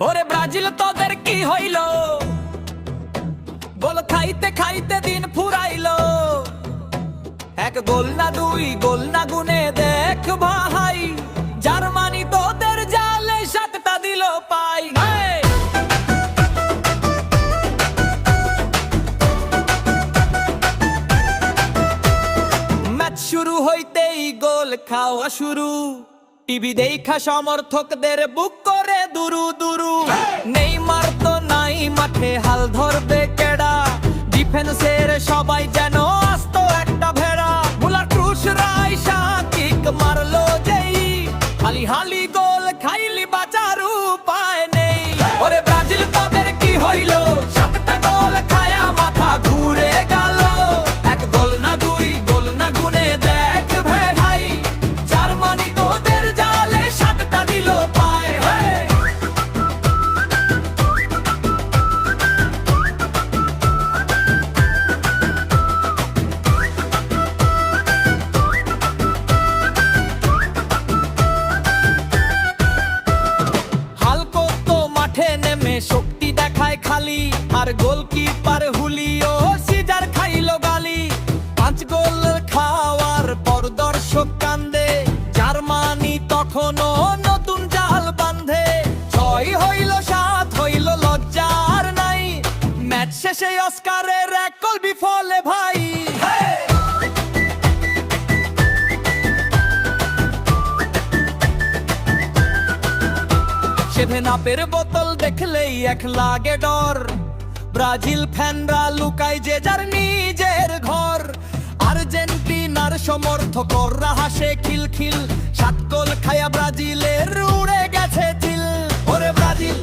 ওরে ব্রাজিল তোদের কি হইল, গোল খাইতে খাইতে দিন ফুরাইলো। এক গোল না দুই গোল না গুনে দেখ ভাই, জার্মানি তোদের জালে সাতটা দিল পাই। ম্যাচ শুরু হইতেই গোল খাওয়া শুরু, টিভি দেখা সমর্থকদের বুক করে দুরু দুরু। নেইমার তো নাই মাঠে, হাল ধরবে কেডা, ডিফেন্সের সবাই যেন আস্ত একটা ভেড়া। মুলার ক্রুশ রাইসা কিক মারলো যেই, হালি হালি গোল খাইলি বাঁচার উপায় নেই। ওরে ব্রাজিল তোদের কি হইল, সাতটা গোল খায়া মাথা ঘুরে গেল। এক গোল না দুই গোল না গুনে দেখ ভাই, জার্মানি তোদের জালে সাতটা দিল পায়। হালকো তো মাঠে নেমে শক্তি দেখায় খালি, আর গোলকিপার হুলিও সিজার খাইলো গালি। 5 গোল খাওয়ার পর দর্শক কান্দে, জার্মানি তখনও নতুন জাল বান্ধে। 6 হইল 7 হইল লজ্জার নাই, ম্যাচ শেষে অস্কারের এক গোল বিফলে ভাই। সেভেন আপের বোতল দেখলেই এক লাগে ডর, ব্রাজিল ফ্যানরা লুকায় যে যার নিজের ঘর। আর্জেন্টিনার সমর্থকরা হাসে খিলখিল, 7 গোল খায়া ব্রাজিলের উড়ে গেছে চিল। ওরে ব্রাজিল